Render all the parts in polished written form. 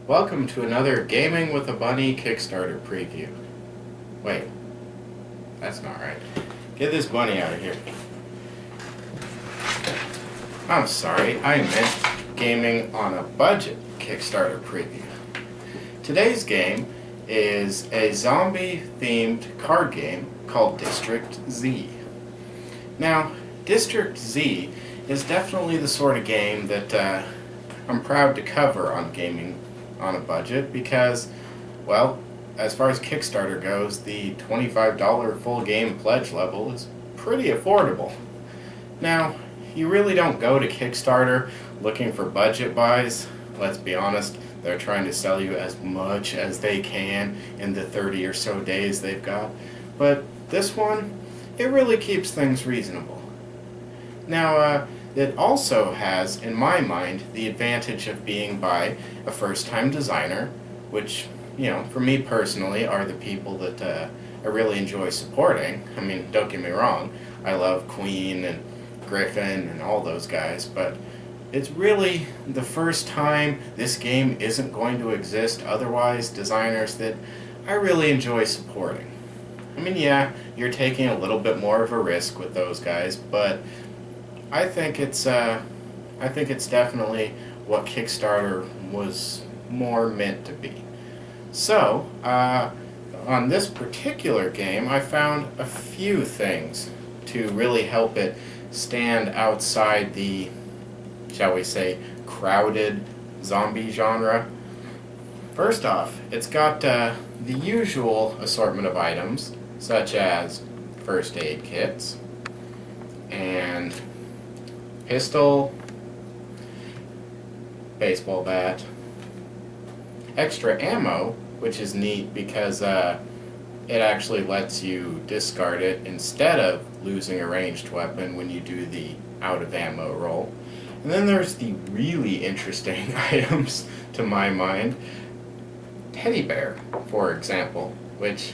Welcome to another Gaming with a Bunny Kickstarter preview. Wait, that's not right. Get this bunny out of here. I'm sorry, I meant Gaming on a Budget Kickstarter preview. Today's game is a zombie-themed card game called District Z. Now, District Z is definitely the sort of game that I'm proud to cover on Gaming on a Budget because, well, as far as Kickstarter goes, the $25 full game pledge level is pretty affordable. Now, you really don't go to Kickstarter looking for budget buys. Let's be honest, they're trying to sell you as much as they can in the 30 or so days they've got. But this one, it really keeps things reasonable. Now, it also has, in my mind, the advantage of being by a first-time designer, which, for me personally, are the people that I really enjoy supporting. I mean, don't get me wrong, I love Queen and Griffin and all those guys, but it's really the first time this game isn't going to exist otherwise designers that I really enjoy supporting. I mean, yeah, you're taking a little bit more of a risk with those guys, but I think it's definitely what Kickstarter was more meant to be. So, on this particular game, I found a few things to really help it stand outside the, shall we say, crowded zombie genre. First off, it's got the usual assortment of items, such as first aid kits, and pistol, baseball bat, extra ammo, which is neat because it actually lets you discard it instead of losing a ranged weapon when you do the out of ammo roll. And then there's the really interesting items, to my mind. Teddy bear, for example, which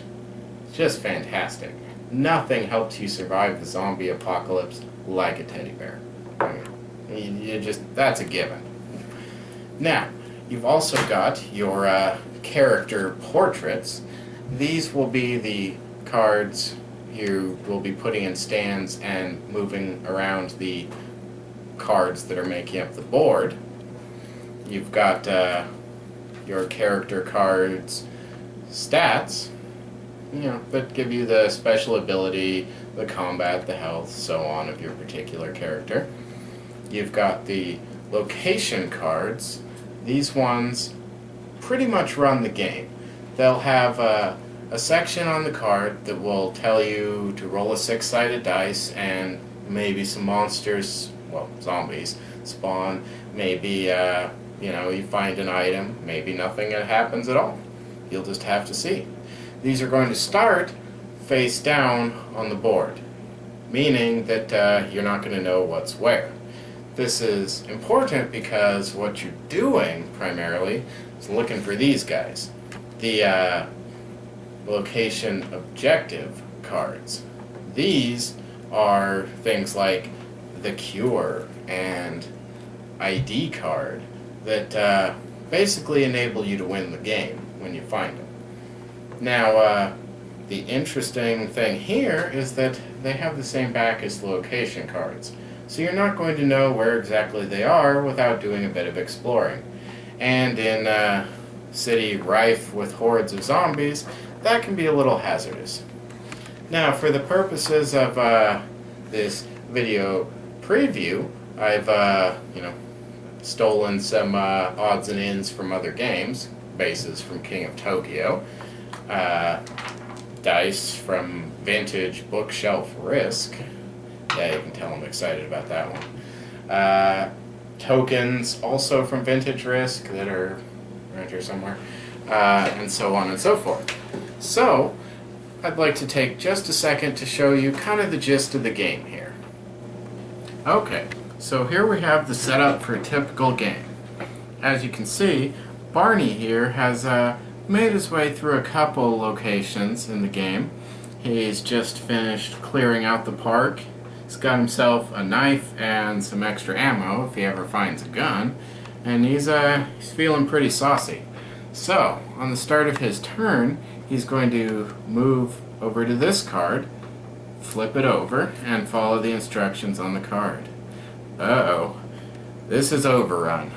is just fantastic. Nothing helps you survive the zombie apocalypse like a teddy bear. I mean, that's a given. Now, you've also got your character portraits. These will be the cards you will be putting in stands and moving around the cards that are making up the board. You've got your character cards stats, that give you the special ability, the combat, the health, so on of your particular character. You've got the location cards. These ones pretty much run the game. They'll have a section on the card that will tell you to roll a six-sided dice and maybe some monsters, well, zombies, spawn. Maybe, you find an item. Maybe nothing happens at all. You'll just have to see. These are going to start face down on the board, meaning that you're not going to know what's where. This is important because what you're doing primarily is looking for these guys, the location objective cards. These are things like the cure and ID card that basically enable you to win the game when you find them. Now, the interesting thing here is that they have the same back as the location cards. So you're not going to know where exactly they are without doing a bit of exploring. And in a city rife with hordes of zombies, that can be a little hazardous. Now, for the purposes of this video preview, I've stolen some odds and ends from other games, bases from King of Tokyo, dice from Vintage Bookshelf Risk. Yeah, you can tell I'm excited about that one. Tokens, also from Vintage Risk, that are around here somewhere, and so on and so forth. So, I'd like to take just a second to show you kind of the gist of the game here. Okay, so here we have the setup for a typical game. As you can see, Barney here has made his way through a couple locations in the game. He's just finished clearing out the park. He's got himself a knife and some extra ammo if he ever finds a gun, and he's feeling pretty saucy. So, on the start of his turn, he's going to move over to this card, flip it over, and follow the instructions on the card. Uh-oh. This is overrun.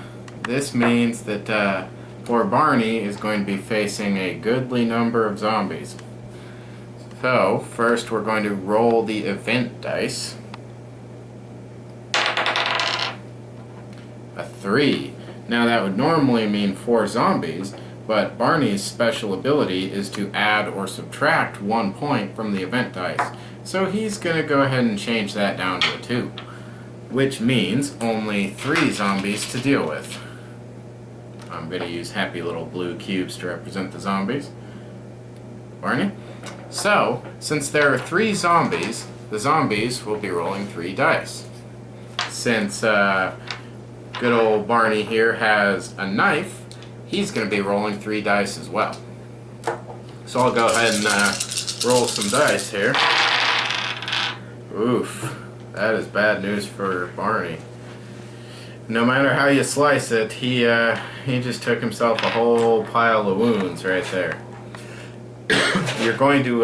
This means that poor Barney is going to be facing a goodly number of zombies. So, first we're going to roll the event dice. A 3. Now that would normally mean 4 zombies, but Barney's special ability is to add or subtract 1 point from the event dice. So he's going to go ahead and change that down to a 2. Which means only 3 zombies to deal with. I'm going to use happy little blue cubes to represent the zombies. Barney? So, since there are 3 zombies, the zombies will be rolling 3 dice. Since good old Barney here has a knife, he's going to be rolling 3 dice as well. So I'll go ahead and roll some dice here. Oof, that is bad news for Barney. No matter how you slice it, he just took himself a whole pile of wounds right there. You're going to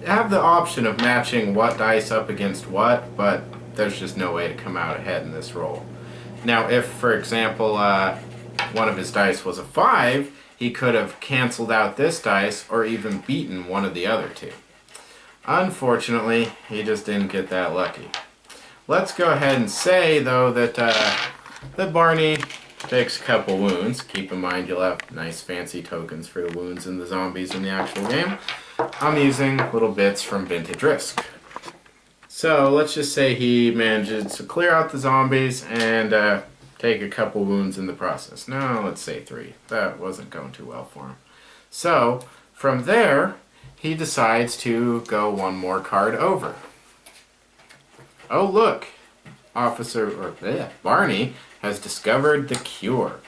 have the option of matching what dice up against what, but there's just no way to come out ahead in this roll. Now, if, for example, one of his dice was a 5, he could have canceled out this dice or even beaten one of the other 2. Unfortunately, he just didn't get that lucky. Let's go ahead and say, though, that Barney takes a couple wounds. Keep in mind you'll have nice fancy tokens for the wounds and the zombies in the actual game. I'm using little bits from Vintage Risk. So let's just say he manages to clear out the zombies and take a couple wounds in the process. No, let's say 3. That wasn't going too well for him. So from there, he decides to go 1 more card over. Oh look, Barney has discovered the cure.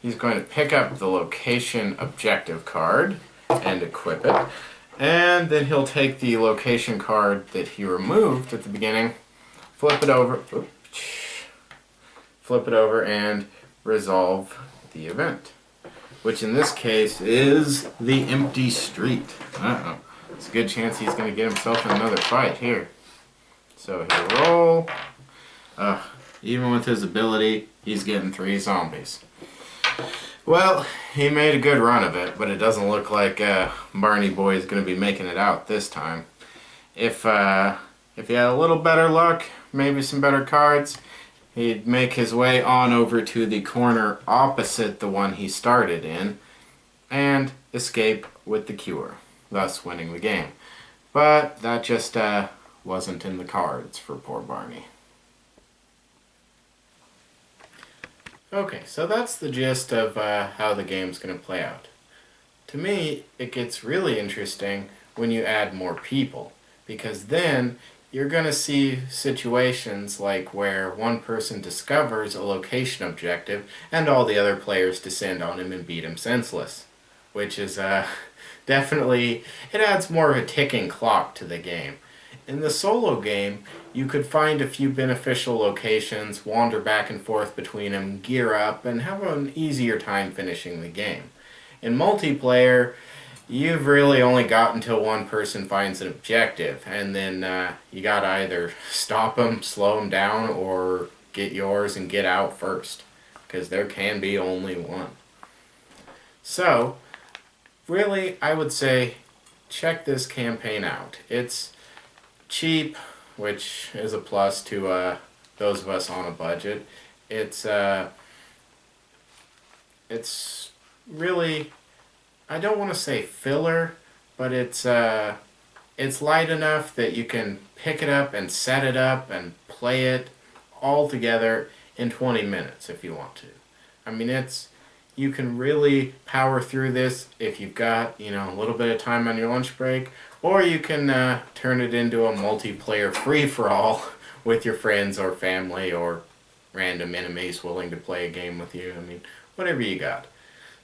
He's going to pick up the location objective card and equip it. And then he'll take the location card that he removed at the beginning, flip it over, and resolve the event. Which in this case is the empty street. Uh-oh. It's a good chance he's going to get himself in another fight here. So he'll roll. Even with his ability, he's getting 3 zombies. Well, he made a good run of it, but it doesn't look like Barney Boy is going to be making it out this time. If he had a little better luck, maybe some better cards, he'd make his way on over to the corner opposite the one he started in and escape with the cure, thus winning the game. But that just wasn't in the cards for poor Barney. Okay, so that's the gist of how the game's going to play out. To me, it gets really interesting when you add more people, because then you're going to see situations like where one person discovers a location objective and all the other players descend on him and beat him senseless, which is definitely, it adds more of a ticking clock to the game. In the solo game, you could find a few beneficial locations, wander back and forth between them, gear up, and have an easier time finishing the game. In multiplayer, you've really only got until one person finds an objective, and then you gotta either stop them, slow them down, or get yours and get out first, because there can be only one. So, really, I would say check this campaign out. It's cheap, which is a plus to those of us on a budget. It's really, I don't want to say filler, but it's light enough that you can pick it up and set it up and play it all together in 20 minutes if you want to. I mean, you can really power through this if you've got, a little bit of time on your lunch break, or you can turn it into a multiplayer free-for-all with your friends or family or random enemies willing to play a game with you. I mean, whatever you got.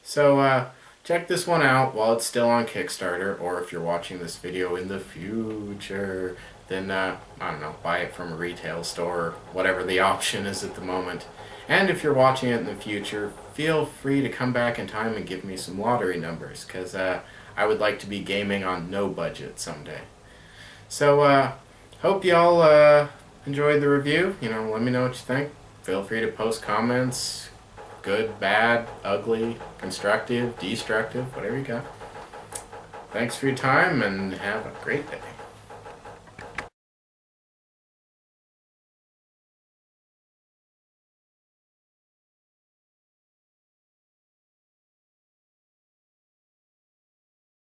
So check this one out while it's still on Kickstarter, or if you're watching this video in the future, then, I don't know, buy it from a retail store, or whatever the option is at the moment. And if you're watching it in the future, feel free to come back in time and give me some lottery numbers, because I would like to be gaming on no budget someday. So, hope y'all enjoyed the review. Let me know what you think. Feel free to post comments, good, bad, ugly, constructive, destructive, whatever you got. Thanks for your time, and have a great day.